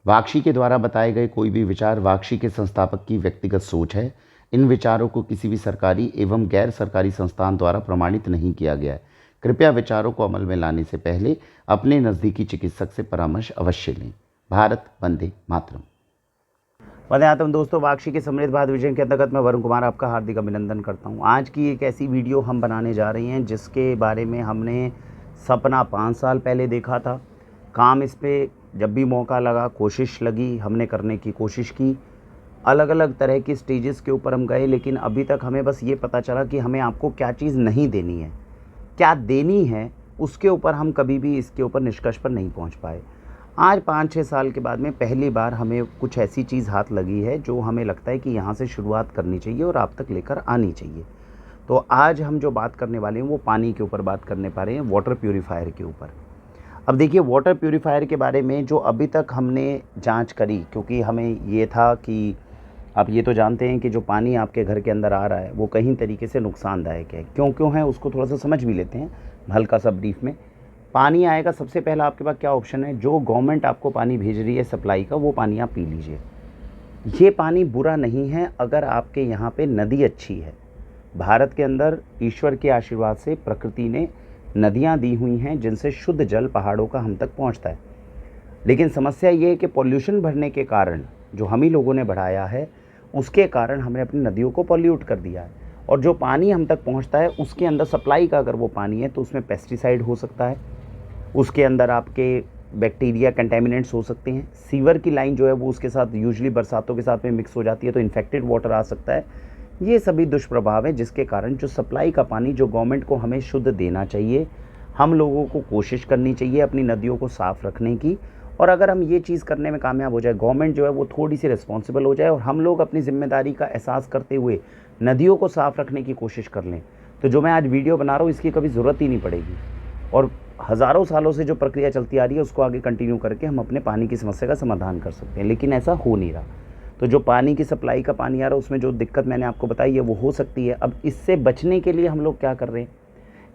वाक्षी के द्वारा बताए गए कोई भी विचार वाक्षी के संस्थापक की व्यक्तिगत सोच है। इन विचारों को किसी भी सरकारी एवं गैर सरकारी संस्थान द्वारा प्रमाणित नहीं किया गया है। कृपया विचारों को अमल में लाने से पहले अपने नज़दीकी चिकित्सक से परामर्श अवश्य लें। भारत वंदे मातरम। वंदे मातरम। दोस्तों, वाक्षी के समृद्ध भारत विजन के अंतर्गत मैं वरुण कुमार आपका हार्दिक अभिनंदन करता हूं। आज की एक ऐसी वीडियो हम बनाने जा रहे हैं जिसके बारे में हमने सपना 5 साल पहले देखा था। काम इस पे जब भी मौका लगा, कोशिश लगी, हमने करने की कोशिश की। अलग अलग तरह की स्टेजेस के ऊपर हम गए, लेकिन अभी तक हमें बस ये पता चला कि हमें आपको क्या चीज़ नहीं देनी है, क्या देनी है, उसके ऊपर हम कभी भी इसके ऊपर निष्कर्ष पर नहीं पहुंच पाए। आज 5-6 साल के बाद में पहली बार हमें कुछ ऐसी चीज़ हाथ लगी है जो हमें लगता है कि यहाँ से शुरुआत करनी चाहिए और आप तक लेकर आनी चाहिए। तो आज हम जो बात करने वाले हैं वो पानी के ऊपर बात करने पा रहे हैं, वाटर प्यूरीफायर के ऊपर। अब देखिए, वाटर प्यूरीफायर के बारे में जो अभी तक हमने जांच करी, क्योंकि हमें ये था कि आप ये तो जानते हैं कि जो पानी आपके घर के अंदर आ रहा है वो कहीं तरीके से नुकसानदायक है। क्यों है उसको थोड़ा सा समझ भी लेते हैं हल्का सा ब्रीफ में। पानी आएगा, सबसे पहला आपके पास क्या ऑप्शन है, जो गवर्नमेंट आपको पानी भेज रही है सप्लाई का, वो पानी आप पी लीजिए। ये पानी बुरा नहीं है अगर आपके यहाँ पे नदी अच्छी है। भारत के अंदर ईश्वर के आशीर्वाद से प्रकृति ने नदियाँ दी हुई हैं जिनसे शुद्ध जल पहाड़ों का हम तक पहुँचता है। लेकिन समस्या ये है कि पॉल्यूशन बढ़ने के कारण, जो हम ही लोगों ने बढ़ाया है, उसके कारण हमने अपनी नदियों को पॉल्यूट कर दिया है। और जो पानी हम तक पहुंचता है उसके अंदर सप्लाई का अगर वो पानी है तो उसमें पेस्टिसाइड हो सकता है, उसके अंदर आपके बैक्टीरिया कंटेमिनेंट्स हो सकते हैं। सीवर की लाइन जो है वो उसके साथ यूजुअली बरसातों के साथ में मिक्स हो जाती है तो इन्फेक्टेड वाटर आ सकता है। ये सभी दुष्प्रभाव हैं जिसके कारण जो सप्लाई का पानी जो गवर्नमेंट को हमें शुद्ध देना चाहिए, हम लोगों को कोशिश करनी चाहिए अपनी नदियों को साफ़ रखने की। और अगर हम ये चीज़ करने में कामयाब हो जाए, गवर्नमेंट जो है वो थोड़ी सी रिस्पॉन्सिबल हो जाए और हम लोग अपनी ज़िम्मेदारी का एहसास करते हुए नदियों को साफ़ रखने की कोशिश कर लें, तो जो मैं आज वीडियो बना रहा हूँ इसकी कभी ज़रूरत ही नहीं पड़ेगी। और हज़ारों सालों से जो प्रक्रिया चलती आ रही है उसको आगे कंटिन्यू करके हम अपने पानी की समस्या का समाधान कर सकते हैं, लेकिन ऐसा हो नहीं रहा। तो जो पानी की सप्लाई का पानी आ रहा है उसमें जो दिक्कत मैंने आपको बताई है वो हो सकती है। अब इससे बचने के लिए हम लोग क्या कर रहे हैं,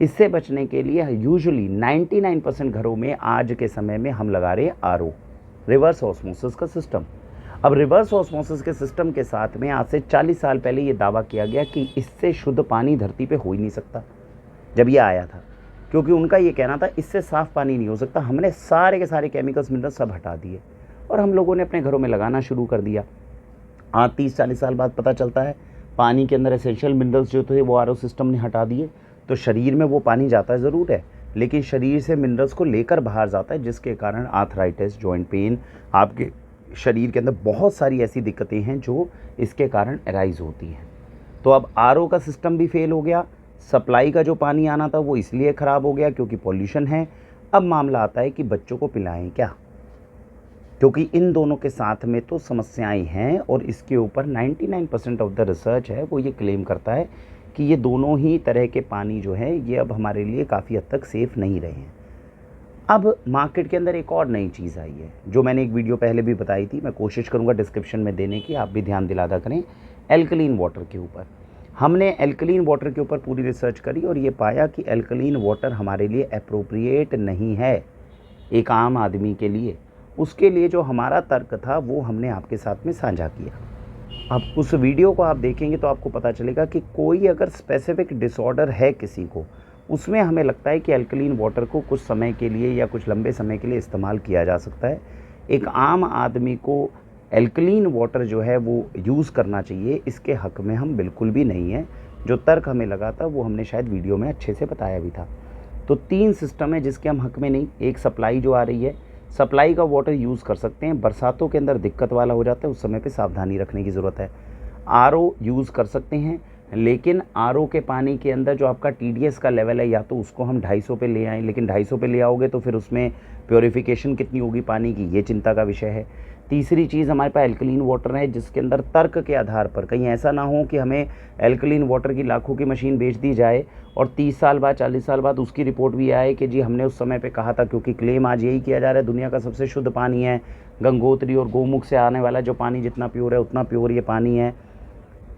इससे बचने के लिए यूजुअली 99% घरों में आज के समय में हम लगा रहे हैं आरओ, रिवर्स ऑस्मोसिस का सिस्टम। अब रिवर्स ऑस्मोसिस के सिस्टम के साथ में आज से 40 साल पहले ये दावा किया गया कि इससे शुद्ध पानी धरती पे हो ही नहीं सकता, जब ये आया था, क्योंकि उनका ये कहना था इससे साफ़ पानी नहीं हो सकता। हमने सारे के सारे केमिकल्स मिनरल्स सब हटा दिए और हम लोगों ने अपने घरों में लगाना शुरू कर दिया। आज 30-40 साल बाद पता चलता है पानी के अंदर एसेंशियल मिनरल्स जो थे वो आरओ सिस्टम ने हटा दिए। तो शरीर में वो पानी जाता ज़रूर है, लेकिन शरीर से मिनरल्स को लेकर बाहर जाता है, जिसके कारण आर्थराइटिस, जॉइंट पेन, आपके शरीर के अंदर बहुत सारी ऐसी दिक्कतें हैं जो इसके कारण अराइज होती हैं। तो अब आरओ का सिस्टम भी फेल हो गया, सप्लाई का जो पानी आना था वो इसलिए ख़राब हो गया क्योंकि पॉल्यूशन है। अब मामला आता है कि बच्चों को पिलाएं क्या, क्योंकि इन दोनों के साथ में तो समस्याएं हैं और इसके ऊपर 99% ऑफ द रिसर्च है वो ये क्लेम करता है कि ये दोनों ही तरह के पानी जो है ये अब हमारे लिए काफ़ी हद तक सेफ़ नहीं रहे हैं। अब मार्केट के अंदर एक और नई चीज़ आई है जो मैंने एक वीडियो पहले भी बताई थी, मैं कोशिश करूँगा डिस्क्रिप्शन में देने की, आप भी ध्यान दिलादा करें। एल्कलीन वाटर के ऊपर हमने एल्कलीन वाटर के ऊपर पूरी रिसर्च करी और ये पाया कि एल्कलीन वाटर हमारे लिए अप्रोप्रिएट नहीं है एक आम आदमी के लिए। उसके लिए जो हमारा तर्क था वो हमने आपके साथ में साझा किया। अब उस वीडियो को आप देखेंगे तो आपको पता चलेगा कि कोई अगर स्पेसिफिक डिसऑर्डर है किसी को, उसमें हमें लगता है कि अल्कलीन वाटर को कुछ समय के लिए या कुछ लंबे समय के लिए इस्तेमाल किया जा सकता है। एक आम आदमी को अल्कलीन वाटर जो है वो यूज़ करना चाहिए, इसके हक़ में हम बिल्कुल भी नहीं हैं। जो तर्क हमें लगा था वो हमने शायद वीडियो में अच्छे से बताया भी था। तो 3 सिस्टम है जिसके हम हक़ में नहीं। एक सप्लाई जो आ रही है, सप्लाई का वाटर यूज़ कर सकते हैं, बरसातों के अंदर दिक्कत वाला हो जाता है, उस समय पे सावधानी रखने की ज़रूरत है। आरओ यूज़ कर सकते हैं, लेकिन आरओ के पानी के अंदर जो आपका टीडीएस का लेवल है या तो उसको हम 250 पे ले आएँ, लेकिन 250 पे ले आओगे तो फिर उसमें प्योरीफिकेशन कितनी होगी पानी की, ये चिंता का विषय है। तीसरी चीज़ हमारे पास एल्कलीन वाटर है जिसके अंदर तर्क के आधार पर कहीं ऐसा ना हो कि हमें एल्कलीन वाटर की लाखों की मशीन बेच दी जाए और 30 साल बाद 40 साल बाद उसकी रिपोर्ट भी आए कि जी हमने उस समय पे कहा था, क्योंकि क्लेम आज यही किया जा रहा है दुनिया का सबसे शुद्ध पानी है, गंगोत्री और गोमुख से आने वाला जो पानी जितना प्योर है उतना प्योर ये पानी है।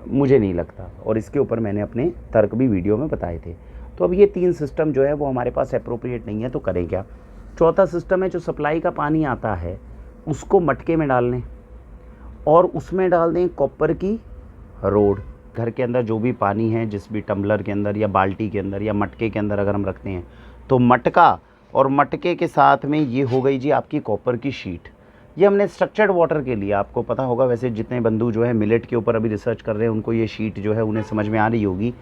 मुझे नहीं लगता, और इसके ऊपर मैंने अपने तर्क भी वीडियो में बताए थे। तो अब ये 3 सिस्टम जो है वो हमारे पास अप्रोप्रिएट नहीं है, तो करें क्या। चौथा सिस्टम है जो सप्लाई का पानी आता है उसको मटके में डाल लें और उसमें डाल दें कॉपर की रोड। घर के अंदर जो भी पानी है, जिस भी टम्बलर के अंदर या बाल्टी के अंदर या मटके के अंदर अगर हम रखते हैं, तो मटका और मटके के साथ में ये हो गई जी आपकी कॉपर की शीट। ये हमने स्ट्रक्चर्ड वाटर के लिए, आपको पता होगा वैसे जितने बंधु जो है मिलेट के ऊपर अभी रिसर्च कर रहे हैं उनको ये शीट जो है उन्हें समझ में आ रही होगी।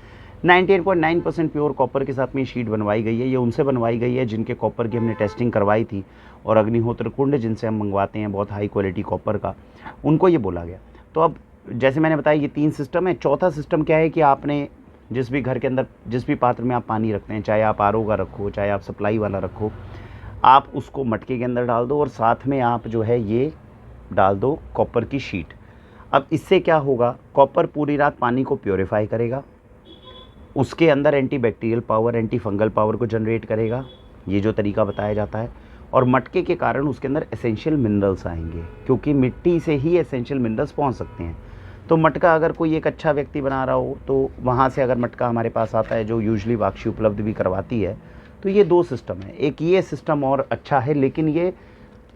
98.9% प्योर कॉपर के साथ में ये शीट बनवाई गई है। ये उनसे बनवाई गई है जिनके कॉपर की हमने टेस्टिंग करवाई थी, और अग्निहोत्र कुंड जिनसे हम मंगवाते हैं बहुत हाई क्वालिटी कॉपर का, उनको ये बोला गया। तो अब जैसे मैंने बताया ये 3 सिस्टम है। चौथा सिस्टम क्या है कि आपने जिस भी घर के अंदर जिस भी पात्र में आप पानी रखते हैं, चाहे आप आरओ का रखो चाहे आप सप्लाई वाला रखो, आप उसको मटके के अंदर डाल दो और साथ में आप जो है ये डाल दो कॉपर की शीट। अब इससे क्या होगा, कॉपर पूरी रात पानी को प्योरीफाई करेगा, उसके अंदर antibacterial power, anti fungal power को जनरेट करेगा, ये जो तरीका बताया जाता है। और मटके के कारण उसके अंदर एसेंशियल मिनरल्स आएंगे, क्योंकि मिट्टी से ही एसेंशियल मिनरल्स पहुंच सकते हैं। तो मटका अगर कोई एक अच्छा व्यक्ति बना रहा हो, तो वहाँ से अगर मटका हमारे पास आता है, जो यूजुअली वाक्षी उपलब्ध भी करवाती है, तो ये 2 सिस्टम है। एक ये सिस्टम और अच्छा है, लेकिन ये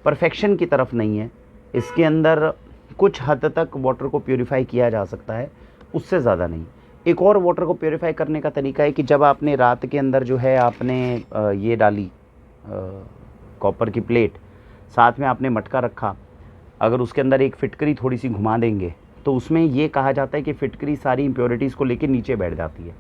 परफेक्शन की तरफ नहीं है। इसके अंदर कुछ हद तक वाटर को प्योरीफाई किया जा सकता है, उससे ज़्यादा नहीं। एक और वाटर को प्योरीफाई करने का तरीका है कि जब आपने रात के अंदर जो है आपने ये डाली कॉपर की प्लेट, साथ में आपने मटका रखा, अगर उसके अंदर एक फिटकरी थोड़ी सी घुमा देंगे तो उसमें ये कहा जाता है कि फिटकरी सारी इम्प्योरिटीज़ को लेकर नीचे बैठ जाती है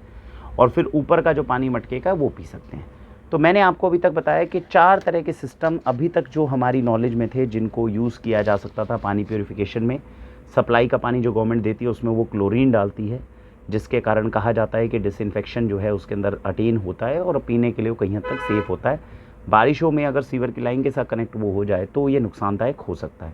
और फिर ऊपर का जो पानी मटके का वो पी सकते हैं। तो मैंने आपको अभी तक बताया कि 4 तरह के सिस्टम अभी तक जो हमारी नॉलेज में थे जिनको यूज़ किया जा सकता था पानी प्योरीफिकेशन में। सप्लाई का पानी जो गवर्नमेंट देती है उसमें वो क्लोरीन डालती है, जिसके कारण कहा जाता है कि डिसइंफेक्शन जो है उसके अंदर अटेन होता है और पीने के लिए वो कहीं हद तक सेफ़ होता है। बारिशों में अगर सीवर की लाइन के साथ कनेक्ट वो हो जाए तो ये नुकसानदायक हो सकता है।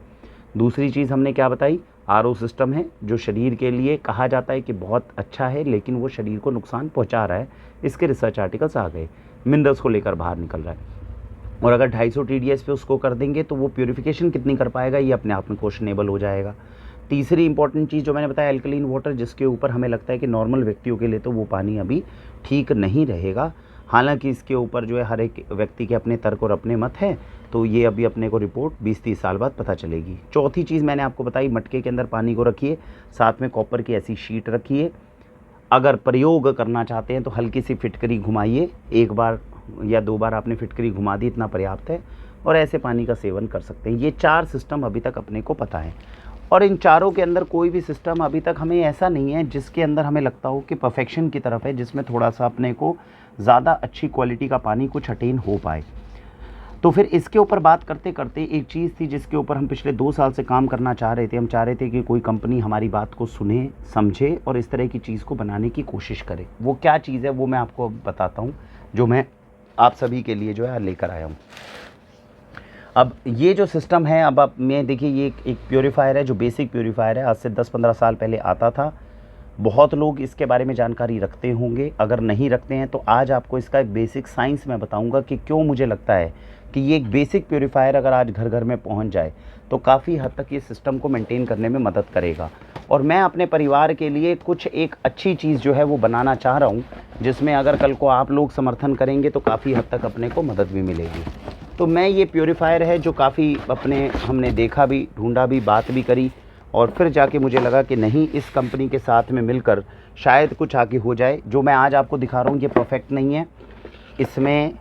दूसरी चीज़ हमने क्या बताई, आरओ सिस्टम है जो शरीर के लिए कहा जाता है कि बहुत अच्छा है, लेकिन वो शरीर को नुकसान पहुंचा रहा है। इसके रिसर्च आर्टिकल्स आ गए, मिनरल्स को लेकर बाहर निकल रहा है। और अगर 250 TDS पे उसको कर देंगे तो वो प्योरीफिकेशन कितनी कर पाएगा, ये अपने आप में क्वेश्चनेबल हो जाएगा। तीसरी इंपॉर्टेंट चीज़ जो मैंने बताया एल्कलीन वाटर, जिसके ऊपर हमें लगता है कि नॉर्मल व्यक्तियों के लिए तो वो पानी अभी ठीक नहीं रहेगा। हालांकि इसके ऊपर जो है हर एक व्यक्ति के अपने तर्क और अपने मत हैं, तो ये अभी अपने को रिपोर्ट 20-30 साल बाद पता चलेगी। चौथी चीज़ मैंने आपको बताई, मटके के अंदर पानी को रखिए, साथ में कॉपर की ऐसी शीट रखिए। अगर प्रयोग करना चाहते हैं तो हल्की सी फिटकरी घुमाइए, 1 बार या 2 बार आपने फिटकरी घुमा दी, इतना पर्याप्त है, और ऐसे पानी का सेवन कर सकते हैं। ये 4 सिस्टम अभी तक अपने को पता है, और इन चारों के अंदर कोई भी सिस्टम अभी तक हमें ऐसा नहीं है जिसके अंदर हमें लगता हो कि परफेक्शन की तरफ है, जिसमें थोड़ा सा अपने को ज़्यादा अच्छी क्वालिटी का पानी कुछ अटेन हो पाए। तो फिर इसके ऊपर बात करते करते एक चीज़ थी जिसके ऊपर हम पिछले 2 साल से काम करना चाह रहे थे। हम चाह रहे थे कि कोई कंपनी हमारी बात को सुने, समझे और इस तरह की चीज़ को बनाने की कोशिश करे। वो क्या चीज़ है वो मैं आपको बताता हूँ, जो मैं आप सभी के लिए जो है लेकर आया हूँ। अब ये जो सिस्टम है, अब आप मैं देखिए, ये एक प्योरीफायर है जो बेसिक प्योरीफायर है, आज से 10-15 साल पहले आता था। बहुत लोग इसके बारे में जानकारी रखते होंगे, अगर नहीं रखते हैं तो आज आपको इसका एक बेसिक साइंस मैं बताऊंगा कि क्यों मुझे लगता है कि ये एक बेसिक प्योरीफायर अगर आज घर घर में पहुंच जाए तो काफ़ी हद तक ये सिस्टम को मेंटेन करने में मदद करेगा। और मैं अपने परिवार के लिए कुछ एक अच्छी चीज़ जो है वो बनाना चाह रहा हूँ, जिसमें अगर कल को आप लोग समर्थन करेंगे तो काफ़ी हद तक अपने को मदद भी मिलेगी। तो मैं ये प्योरीफायर है जो काफ़ी अपने हमने देखा भी, ढूंढा भी, बात भी करी, और फिर जाके मुझे लगा कि नहीं, इस कंपनी के साथ में मिलकर शायद कुछ आगे हो जाए। जो मैं आज आपको दिखा रहा हूँ ये परफेक्ट नहीं है, इसमें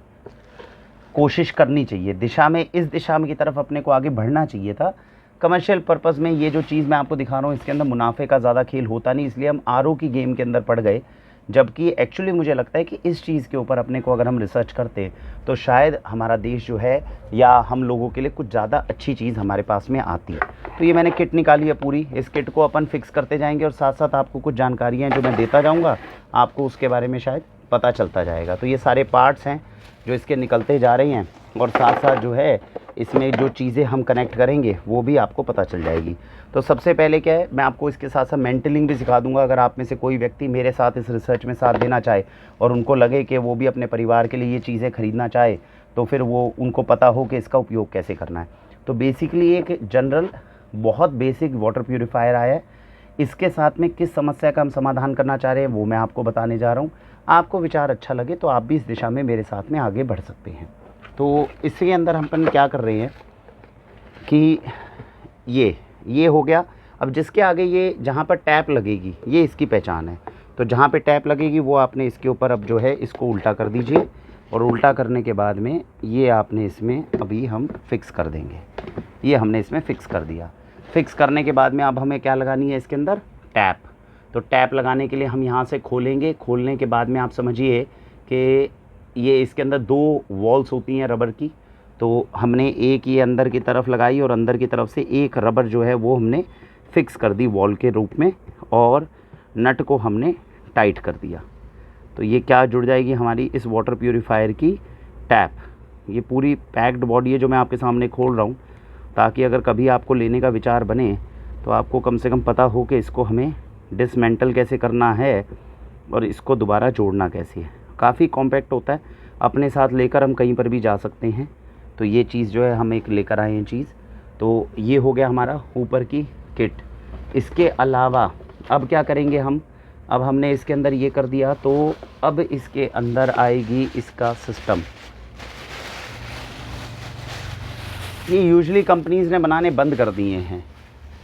कोशिश करनी चाहिए, दिशा में, इस दिशा में की तरफ अपने को आगे बढ़ना चाहिए था। कमर्शियल पर्पज़ में ये जो चीज़ मैं आपको दिखा रहा हूँ इसके अंदर मुनाफे का ज़्यादा खेल होता नहीं, इसलिए हम आरओ की गेम के अंदर पड़ गए। जबकि एक्चुअली मुझे लगता है कि इस चीज़ के ऊपर अपने को अगर हम रिसर्च करते तो शायद हमारा देश जो है या हम लोगों के लिए कुछ ज़्यादा अच्छी चीज़ हमारे पास में आती है। तो ये मैंने किट निकाली है पूरी, इस किट को अपन फिक्स करते जाएंगे और साथ साथ आपको कुछ जानकारियाँ जो मैं देता जाऊँगा, आपको उसके बारे में शायद पता चलता जाएगा। तो ये सारे पार्ट्स हैं जो इसके निकलते जा रहे हैं, और साथ साथ जो है इसमें जो चीज़ें हम कनेक्ट करेंगे वो भी आपको पता चल जाएगी। तो सबसे पहले क्या है, मैं आपको इसके साथ साथ मेंटलिंग भी सिखा दूंगा। अगर आप में से कोई व्यक्ति मेरे साथ इस रिसर्च में साथ देना चाहे और उनको लगे कि वो भी अपने परिवार के लिए ये चीज़ें ख़रीदना चाहे, तो फिर वो उनको पता हो कि इसका उपयोग कैसे करना है। तो बेसिकली एक जनरल बहुत बेसिक वाटर प्योरीफायर आया है। इसके साथ में किस समस्या का हम समाधान करना चाह रहे हैं वो मैं आपको बताने जा रहा हूँ। आपको विचार अच्छा लगे तो आप भी इस दिशा में मेरे साथ में आगे बढ़ सकते हैं। तो इसके अंदर हम क्या कर रहे हैं कि ये हो गया। अब जिसके आगे ये जहाँ पर टैप लगेगी ये इसकी पहचान है। तो जहाँ पे टैप लगेगी वो आपने इसके ऊपर अब जो है इसको उल्टा कर दीजिए, और उल्टा करने के बाद में ये आपने इसमें अभी हम फिक्स कर देंगे। ये हमने इसमें फ़िक्स कर दिया। फ़िक्स करने के बाद में अब हमें क्या लगानी है इसके अंदर, टैप। तो टैप लगाने के लिए हम यहाँ से खोलेंगे। खोलने के बाद में आप समझिए कि ये इसके अंदर 2 वॉल्स होती हैं रबर की। तो हमने एक ये अंदर की तरफ लगाई और अंदर की तरफ से एक रबर जो है वो हमने फ़िक्स कर दी वॉल के रूप में, और नट को हमने टाइट कर दिया। तो ये क्या जुड़ जाएगी हमारी इस वाटर प्यूरीफायर की टैप। ये पूरी पैक्ड बॉडी है जो मैं आपके सामने खोल रहा हूँ, ताकि अगर कभी आपको लेने का विचार बने तो आपको कम से कम पता हो कि इसको हमें डिसमेंटल कैसे करना है और इसको दोबारा जोड़ना कैसे है। काफ़ी कॉम्पैक्ट होता है, अपने साथ लेकर हम कहीं पर भी जा सकते हैं। तो ये चीज़ जो है हम एक लेकर आए हैं चीज़। तो ये हो गया हमारा ऊपर की किट। इसके अलावा अब क्या करेंगे हम, अब हमने इसके अंदर ये कर दिया, तो अब इसके अंदर आएगी इसका सिस्टम। ये यूजुअली कंपनीज़ ने बनाने बंद कर दिए हैं।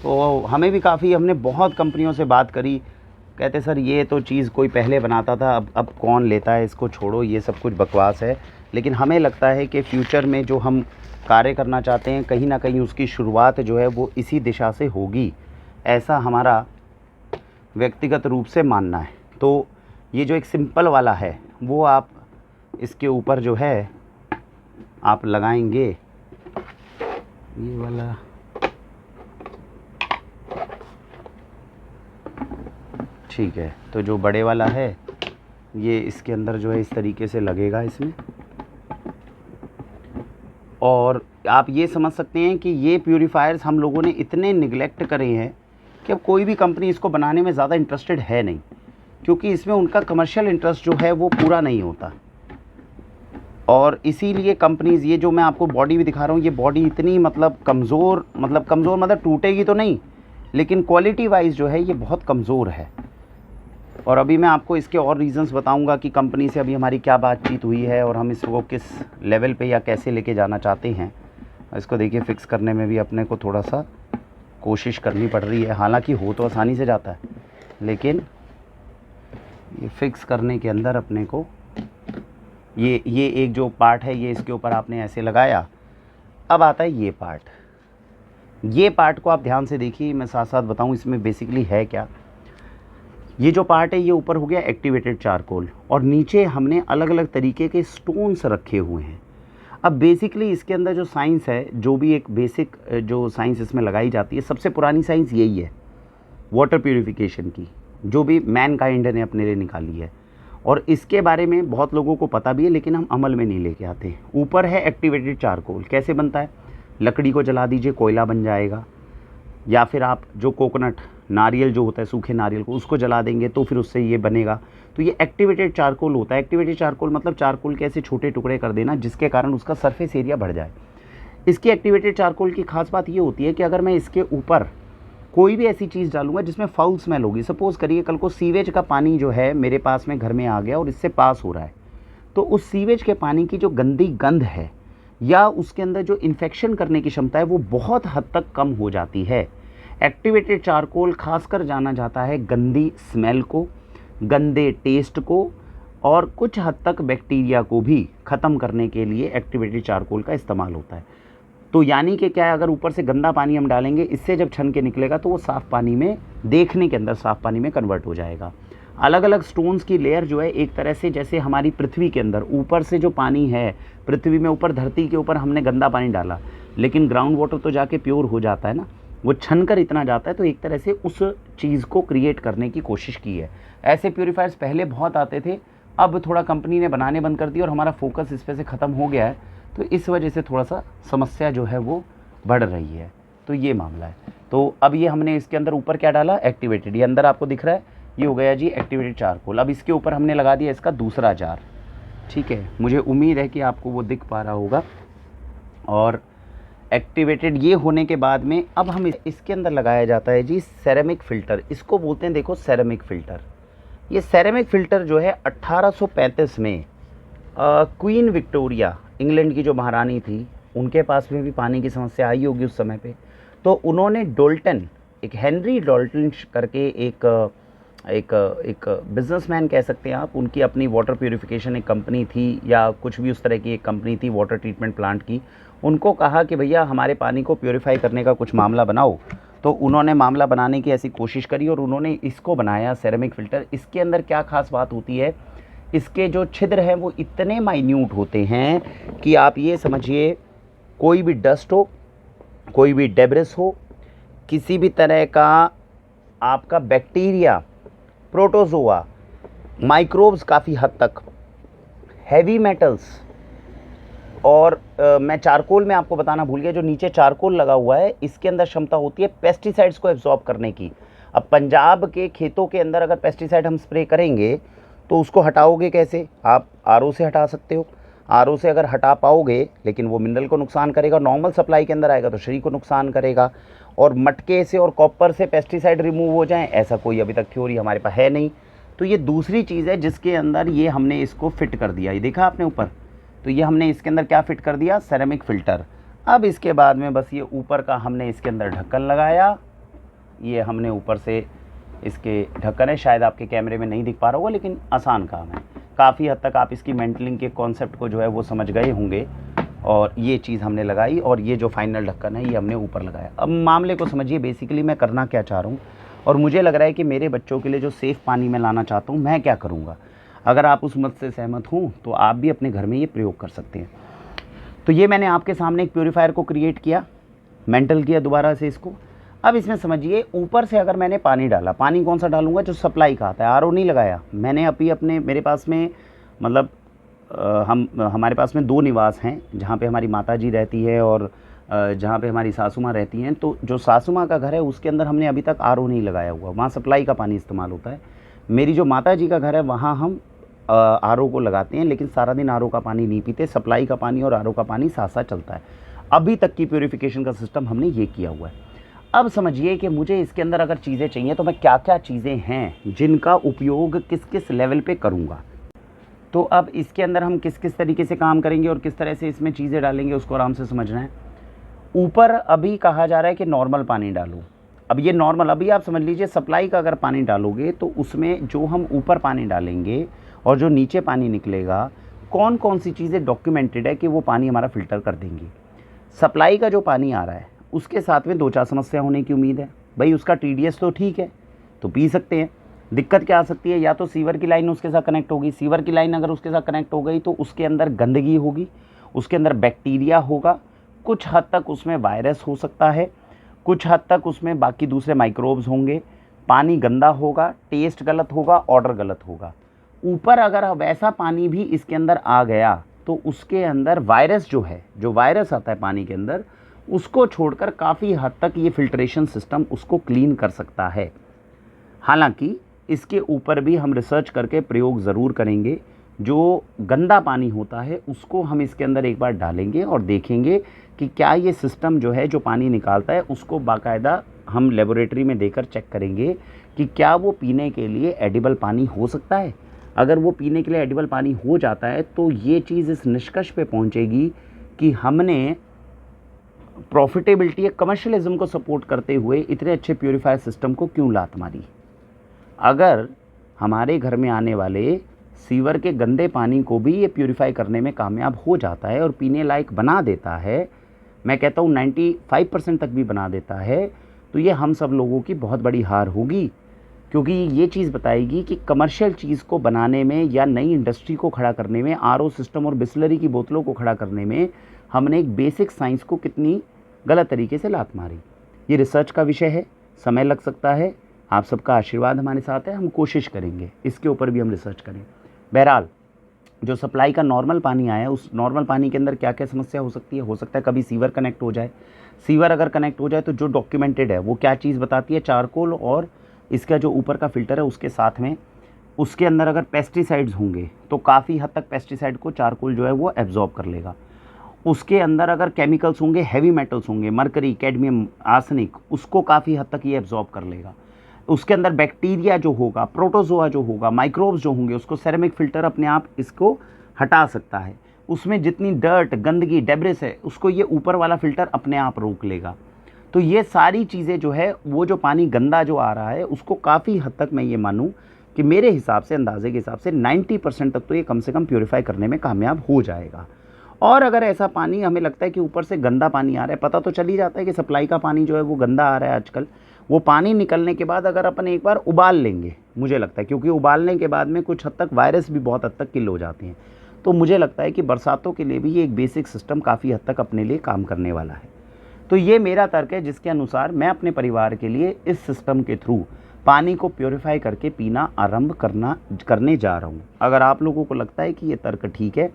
तो हमें भी काफ़ी, हमने बहुत कंपनियों से बात करी, कहते सर ये तो चीज़ कोई पहले बनाता था, अब कौन लेता है, इसको छोड़ो, ये सब कुछ बकवास है। लेकिन हमें लगता है कि फ्यूचर में जो हम कार्य करना चाहते हैं कहीं ना कहीं उसकी शुरुआत जो है वो इसी दिशा से होगी, ऐसा हमारा व्यक्तिगत रूप से मानना है। तो ये जो एक सिंपल वाला है वो आप इसके ऊपर जो है आप लगाएंगे, ये वाला ठीक है। तो जो बड़े वाला है ये इसके अंदर जो है इस तरीके से लगेगा इसमें। और आप ये समझ सकते हैं कि ये प्यूरीफायर्स हम लोगों ने इतने निगलेक्ट करे हैं कि अब कोई भी कंपनी इसको बनाने में ज़्यादा इंटरेस्टेड है नहीं, क्योंकि इसमें उनका कमर्शियल इंटरेस्ट जो है वो पूरा नहीं होता। और इसीलिए कंपनीज़, ये जो मैं आपको बॉडी भी दिखा रहा हूँ, ये बॉडी इतनी मतलब कमज़ोर मतलब टूटेगी तो नहीं, लेकिन क्वालिटी वाइज जो है ये बहुत कमज़ोर है। और अभी मैं आपको इसके और रीज़न्स बताऊंगा कि कंपनी से अभी हमारी क्या बातचीत हुई है और हम इसको किस लेवल पे या कैसे लेके जाना चाहते हैं। इसको देखिए फ़िक्स करने में भी अपने को थोड़ा सा कोशिश करनी पड़ रही है, हालांकि हो तो आसानी से जाता है, लेकिन ये फ़िक्स करने के अंदर अपने को ये एक जो पार्ट है ये इसके ऊपर आपने ऐसे लगाया। अब आता है ये पार्ट। ये पार्ट को आप ध्यान से देखिए, मैं साथ साथ बताऊं इसमें बेसिकली है क्या। ये जो पार्ट है ये ऊपर हो गया एक्टिवेटेड चारकोल, और नीचे हमने अलग अलग तरीके के स्टोन्स रखे हुए हैं। अब बेसिकली इसके अंदर जो साइंस है, जो भी एक बेसिक जो साइंस इसमें लगाई जाती है, सबसे पुरानी साइंस यही है वाटर प्यूरिफिकेशन की, जो भी मैन काइंड ने अपने लिए निकाली है। और इसके बारे में बहुत लोगों को पता भी है, लेकिन हम अमल में नहीं लेके आते। ऊपर है एक्टिवेटेड चारकोल, कैसे बनता है, लकड़ी को जला दीजिए कोयला बन जाएगा, या फिर आप जो कोकोनट नारियल जो होता है, सूखे नारियल को, उसको जला देंगे तो फिर उससे ये बनेगा। तो ये एक्टिवेटेड चारकोल होता है। एक्टिवेटेड चारकोल मतलब चारकोल के ऐसे छोटे टुकड़े कर देना जिसके कारण उसका सरफेस एरिया बढ़ जाए। इसकी एक्टिवेटेड चारकोल की खास बात ये होती है कि अगर मैं इसके ऊपर कोई भी ऐसी चीज़ डालूंगा जिसमें फाउल स्मेल होगी, सपोज़ करिए कल को सीवेज का पानी जो है मेरे पास में घर में आ गया और इससे पास हो रहा है, तो उस सीवेज के पानी की जो गंदी गंध है या उसके अंदर जो इन्फेक्शन करने की क्षमता है वो बहुत हद तक कम हो जाती है। एक्टिवेटेड चारकोल खासकर जाना जाता है गंदी स्मेल को, गंदे टेस्ट को, और कुछ हद तक बैक्टीरिया को भी ख़त्म करने के लिए एक्टिवेटेड चारकोल का इस्तेमाल होता है। तो यानी कि क्या है, अगर ऊपर से गंदा पानी हम डालेंगे, इससे जब छन के निकलेगा तो वो साफ़ पानी में, देखने के अंदर साफ़ पानी में कन्वर्ट हो जाएगा। अलग अलग स्टोन्स की लेयर जो है एक तरह से जैसे हमारी पृथ्वी के अंदर ऊपर से जो पानी है, पृथ्वी में ऊपर धरती के ऊपर हमने गंदा पानी डाला, लेकिन ग्राउंड वाटर तो जाके प्योर हो जाता है ना, वो छन कर इतना जाता है। तो एक तरह से उस चीज़ को क्रिएट करने की कोशिश की है। ऐसे प्योरीफायर्स पहले बहुत आते थे, अब थोड़ा कंपनी ने बनाने बंद कर दिया और हमारा फोकस इस पे से ख़त्म हो गया है, तो इस वजह से थोड़ा सा समस्या जो है वो बढ़ रही है। तो ये मामला है। तो अब ये हमने इसके अंदर ऊपर क्या डाला, एक्टिवेटेड, ये अंदर आपको दिख रहा है, ये हो गया जी एक्टिवेटेड चारकोल। अब इसके ऊपर हमने लगा दिया इसका दूसरा जार, ठीक है, मुझे उम्मीद है कि आपको वो दिख पा रहा होगा। और एक्टिवेटेड ये होने के बाद में अब हम इसके अंदर लगाया जाता है जी सेरेमिक फ़िल्टर, इसको बोलते हैं, देखो सेरेमिक फ़िल्टर। ये सेरेमिक फ़िल्टर जो है 1835 में क्वीन विक्टोरिया, इंग्लैंड की जो महारानी थी, उनके पास में भी पानी की समस्या आई होगी उस समय पे, तो उन्होंने डोल्टन, एक हेनरी डोल्टन करके एक एक एक बिजनेसमैन कह सकते हैं आप, उनकी अपनी वाटर प्यूरिफिकेशन एक कंपनी थी या कुछ भी उस तरह की एक कंपनी थी वाटर ट्रीटमेंट प्लांट की। उनको कहा कि भैया हमारे पानी को प्योरीफाई करने का कुछ मामला बनाओ। तो उन्होंने मामला बनाने की ऐसी कोशिश करी और उन्होंने इसको बनाया सेरेमिक फ़िल्टर। इसके अंदर क्या ख़ास बात होती है, इसके जो छिद्र हैं वो इतने माइन्यूट होते हैं कि आप ये समझिए कोई भी डस्ट हो, कोई भी डेब्रिस हो, किसी भी तरह का आपका बैक्टीरिया, प्रोटोजोआ, माइक्रोब्स काफ़ी हद तक, हैवी मेटल्स और मैं चारकोल में आपको बताना भूल गया, जो नीचे चारकोल लगा हुआ है इसके अंदर क्षमता होती है पेस्टिसाइड्स को एब्जॉर्ब करने की। अब पंजाब के खेतों के अंदर अगर पेस्टिसाइड हम स्प्रे करेंगे तो उसको हटाओगे कैसे? आप आरओ से हटा सकते हो। आरओ से अगर हटा पाओगे, लेकिन वो मिनरल को नुकसान करेगा, नॉर्मल सप्लाई के अंदर आएगा तो शरीर को नुकसान करेगा। और मटके से और कॉपर से पेस्टिसाइड रिमूव हो जाएं, ऐसा कोई अभी तक थ्योरी हमारे पास है नहीं। तो ये दूसरी चीज़ है जिसके अंदर ये हमने इसको फिट कर दिया। ये देखा आपने ऊपर, तो ये हमने इसके अंदर क्या फिट कर दिया? Ceramic filter. अब इसके बाद में बस ये ऊपर का हमने इसके अंदर ढक्कन लगाया। ये हमने ऊपर से इसके ढक्कन है, शायद आपके कैमरे में नहीं दिख पा रहा होगा, लेकिन आसान काम है। काफ़ी हद तक आप इसकी मेंटलिंग के कॉन्सेप्ट को जो है वो समझ गए होंगे। और ये चीज़ हमने लगाई और ये जो फाइनल ढक्कन है ये हमने ऊपर लगाया। अब मामले को समझिए, बेसिकली मैं करना क्या चाह रहा हूँ और मुझे लग रहा है कि मेरे बच्चों के लिए जो सेफ़ पानी मैं लाना चाहता हूँ, मैं क्या करूँगा। अगर आप उस मत से सहमत हों तो आप भी अपने घर में ये प्रयोग कर सकते हैं। तो ये मैंने आपके सामने एक प्योरीफायर को क्रिएट किया, मेंटल किया दोबारा से इसको। अब इसमें समझिए ऊपर से अगर मैंने पानी डाला, पानी कौन सा डालूंगा? जो सप्लाई का आता है। आरओ नहीं लगाया मैंने। अभी अपने मेरे पास में मतलब हमारे पास में 2 निवास हैं जहाँ पे हमारी माता जी रहती है और जहाँ पे हमारी सासू माँ रहती हैं। तो जो सासू माँ का घर है उसके अंदर हमने अभी तक आरओ नहीं लगाया हुआ, वहाँ सप्लाई का पानी इस्तेमाल होता है। मेरी जो माता जी का घर है वहाँ हम आरओ को लगाते हैं, लेकिन सारा दिन आरओ का पानी नहीं पीते। सप्लाई का पानी और आरओ का पानी साथ साथ चलता है। अभी तक की प्योरीफिकेशन का सिस्टम हमने ये किया हुआ है। अब समझिए कि मुझे इसके अंदर अगर चीज़ें चाहिए तो मैं क्या क्या चीज़ें हैं जिनका उपयोग किस किस लेवल पे करूँगा। तो अब इसके अंदर हम किस किस तरीके से काम करेंगे और किस तरह से इसमें चीज़ें डालेंगे उसको आराम से समझना है। ऊपर अभी कहा जा रहा है कि नॉर्मल पानी डालो। अब ये नॉर्मल, अभी आप समझ लीजिए सप्लाई का अगर पानी डालोगे तो उसमें जो हम ऊपर पानी डालेंगे और जो नीचे पानी निकलेगा, कौन कौन सी चीज़ें डॉक्यूमेंटेड है कि वो पानी हमारा फ़िल्टर कर देंगी। सप्लाई का जो पानी आ रहा है उसके साथ में 2-4 समस्या होने की उम्मीद है। भाई उसका टीडीएस तो ठीक है, तो पी सकते हैं। दिक्कत क्या आ सकती है? या तो सीवर की लाइन उसके साथ कनेक्ट होगी। सीवर की लाइन अगर उसके साथ कनेक्ट हो गई तो उसके अंदर गंदगी होगी, उसके अंदर बैक्टीरिया होगा, कुछ हद तक उसमें वायरस हो सकता है, कुछ हद तक उसमें बाकी दूसरे माइक्रोब्स होंगे। पानी गंदा होगा, टेस्ट गलत होगा, ऑर्डर गलत होगा। ऊपर अगर वैसा पानी भी इसके अंदर आ गया तो उसके अंदर वायरस जो है, जो वायरस आता है पानी के अंदर, उसको छोड़कर काफ़ी हद तक ये फ़िल्ट्रेशन सिस्टम उसको क्लीन कर सकता है। हालांकि इसके ऊपर भी हम रिसर्च करके प्रयोग ज़रूर करेंगे। जो गंदा पानी होता है उसको हम इसके अंदर एक बार डालेंगे और देखेंगे कि क्या ये सिस्टम जो है जो पानी निकालता है उसको बाकायदा हम लेबोरेटरी में देकर चेक करेंगे कि क्या वो पीने के लिए एडिबल पानी हो सकता है। अगर वो पीने के लिए एडिबल पानी हो जाता है तो ये चीज़ इस निष्कर्ष पे पहुंचेगी कि हमने प्रॉफिटेबिलिटी या कमर्शियलिज्म को सपोर्ट करते हुए इतने अच्छे प्योरीफायर सिस्टम को क्यों लात मारी। अगर हमारे घर में आने वाले सीवर के गंदे पानी को भी ये प्योरीफाई करने में कामयाब हो जाता है और पीने लायक बना देता है, मैं कहता हूँ 95% तक भी बना देता है, तो ये हम सब लोगों की बहुत बड़ी हार होगी। क्योंकि ये चीज़ बताएगी कि कमर्शियल चीज़ को बनाने में या नई इंडस्ट्री को खड़ा करने में, आरओ सिस्टम और बिस्लरी की बोतलों को खड़ा करने में हमने एक बेसिक साइंस को कितनी गलत तरीके से लात मारी। ये रिसर्च का विषय है, समय लग सकता है। आप सबका आशीर्वाद हमारे साथ है, हम कोशिश करेंगे इसके ऊपर भी हम रिसर्च करें। बहरहाल जो सप्लाई का नॉर्मल पानी आया है उस नॉर्मल पानी के अंदर क्या क्या समस्या हो सकती है? हो सकता है कभी सीवर कनेक्ट हो जाए। सीवर अगर कनेक्ट हो जाए तो जो डॉक्यूमेंटेड है वो क्या चीज़ बताती है? चारकोल और इसका जो ऊपर का फ़िल्टर है उसके साथ में उसके अंदर अगर पेस्टिसाइड्स होंगे तो काफ़ी हद तक पेस्टिसाइड को चारकोल जो है वो एब्जॉर्ब कर लेगा। उसके अंदर अगर केमिकल्स होंगे, हैवी मेटल्स होंगे, मरकरी, कैडमियम, आर्सेनिक, उसको काफ़ी हद तक ये एब्जॉर्ब कर लेगा। उसके अंदर बैक्टीरिया जो होगा, प्रोटोजोआ जो होगा, माइक्रोब्स जो होंगे, उसको सेरेमिक फ़िल्टर अपने आप इसको हटा सकता है। उसमें जितनी डर्ट, गंदगी, डेब्रिस है उसको ये ऊपर वाला फ़िल्टर अपने आप रोक लेगा। तो ये सारी चीज़ें जो है, वो जो पानी गंदा जो आ रहा है उसको काफ़ी हद तक मैं ये मानूँ कि मेरे हिसाब से, अंदाजे के हिसाब से 90% तक तो ये कम से कम प्यूरीफाई करने में कामयाब हो जाएगा। और अगर ऐसा पानी हमें लगता है कि ऊपर से गंदा पानी आ रहा है, पता तो चल ही जाता है कि सप्लाई का पानी जो है वो गंदा आ रहा है आजकल, वो पानी निकलने के बाद अगर अपन एक बार उबाल लेंगे, मुझे लगता है, क्योंकि उबालने के बाद में कुछ हद तक वायरस भी बहुत हद तक किल हो जाते हैं, तो मुझे लगता है कि बरसातों के लिए भी ये एक बेसिक सिस्टम काफ़ी हद तक अपने लिए काम करने वाला है। तो ये मेरा तर्क है जिसके अनुसार मैं अपने परिवार के लिए इस सिस्टम के थ्रू पानी को प्योरीफाई करके पीना आरंभ करने जा रहा हूँ। अगर आप लोगों को लगता है कि ये तर्क ठीक है,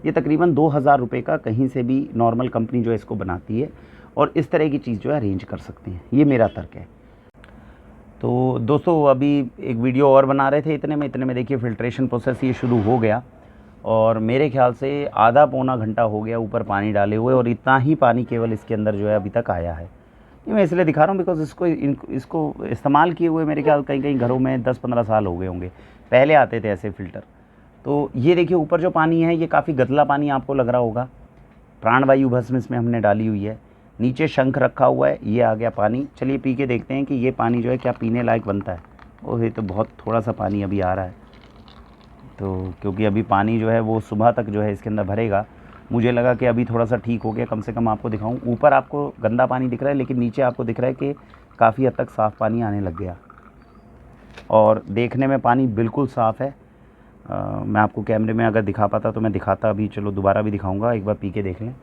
ये तकरीबन 2000 रुपये का कहीं से भी नॉर्मल कंपनी जो है इसको बनाती है और इस तरह की चीज़ जो है अरेंज कर सकते हैं, ये मेरा तर्क है। तो दोस्तों अभी एक वीडियो और बना रहे थे, इतने में देखिए फ़िल्ट्रेशन प्रोसेस ये शुरू हो गया और मेरे ख्याल से आधा पौना घंटा हो गया ऊपर पानी डाले हुए और इतना ही पानी केवल इसके अंदर जो है अभी तक आया है। ये मैं इसलिए दिखा रहा हूँ बिकॉज़ इसको इस्तेमाल किए हुए मेरे ख्याल कहीं घरों में 10-15 साल हो गए होंगे, पहले आते थे ऐसे फ़िल्टर। तो ये देखिए ऊपर जो पानी है ये काफ़ी गदला पानी आपको लग रहा होगा, प्राणवायु भस्म इसमें हमने डाली हुई है, नीचे शंख रखा हुआ है, ये आ गया पानी। चलिए पी के देखते हैं कि ये पानी जो है क्या पीने लायक बनता है। ओह ये तो बहुत थोड़ा सा पानी अभी आ रहा है, तो क्योंकि अभी पानी जो है वो सुबह तक जो है इसके अंदर भरेगा, मुझे लगा कि अभी थोड़ा सा ठीक हो गया। कम से कम आपको दिखाऊं, ऊपर आपको गंदा पानी दिख रहा है लेकिन नीचे आपको दिख रहा है कि काफ़ी हद तक साफ़ पानी आने लग गया और देखने में पानी बिल्कुल साफ़ है। मैं आपको कैमरे में अगर दिखा पाता तो मैं दिखाता, अभी चलो दोबारा भी दिखाऊंगा, एक बार पी के देख लें।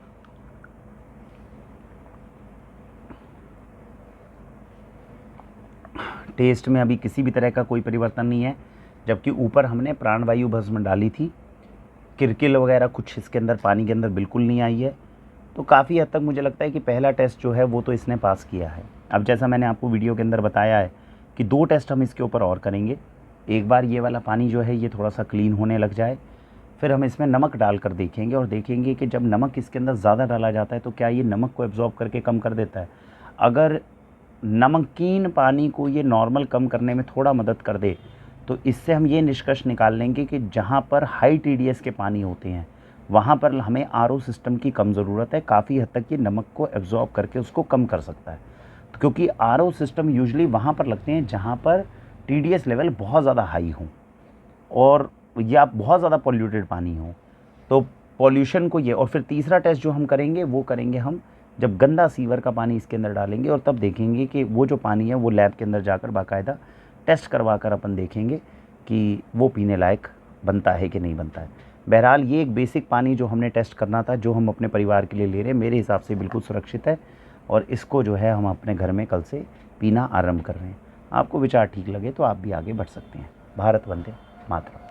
टेस्ट में अभी किसी भी तरह का कोई परिवर्तन नहीं है, जबकि ऊपर हमने प्राणवायु भस्म डाली थी, किरकिल वगैरह कुछ इसके अंदर पानी के अंदर बिल्कुल नहीं आई है। तो काफ़ी हद तक मुझे लगता है कि पहला टेस्ट जो है वो तो इसने पास किया है। अब जैसा मैंने आपको वीडियो के अंदर बताया है कि 2 टेस्ट हम इसके ऊपर और करेंगे। एक बार ये वाला पानी जो है ये थोड़ा सा क्लीन होने लग जाए, फिर हम इसमें नमक डाल कर देखेंगे और देखेंगे कि जब नमक इसके अंदर ज़्यादा डाला जाता है तो क्या ये नमक को एब्जॉर्ब करके कम कर देता है। अगर नमकीन पानी को ये नॉर्मल कम करने में थोड़ा मदद कर दे तो इससे हम ये निष्कर्ष निकाल लेंगे कि जहाँ पर हाई TDS के पानी होते हैं वहाँ पर हमें RO सिस्टम की कम ज़रूरत है। काफ़ी हद तक ये नमक को एब्जॉर्ब करके उसको कम कर सकता है, तो क्योंकि RO सिस्टम यूजुअली वहाँ पर लगते हैं जहाँ पर TDS लेवल बहुत ज़्यादा हाई हो और या बहुत ज़्यादा पॉल्यूटेड पानी हो, तो पॉल्यूशन को ये। और फिर तीसरा टेस्ट जो हम करेंगे वो करेंगे हम जब गंदा सीवर का पानी इसके अंदर डालेंगे और तब देखेंगे कि वो जो पानी है वो लैब के अंदर जाकर बाकायदा टेस्ट करवा कर अपन देखेंगे कि वो पीने लायक बनता है कि नहीं बनता है। बहरहाल ये एक बेसिक पानी जो हमने टेस्ट करना था, जो हम अपने परिवार के लिए ले रहे हैं, मेरे हिसाब से बिल्कुल सुरक्षित है और इसको जो है हम अपने घर में कल से पीना आरंभ कर रहे हैं। आपको विचार ठीक लगे तो आप भी आगे बढ़ सकते हैं। भारत वंदे मातरम।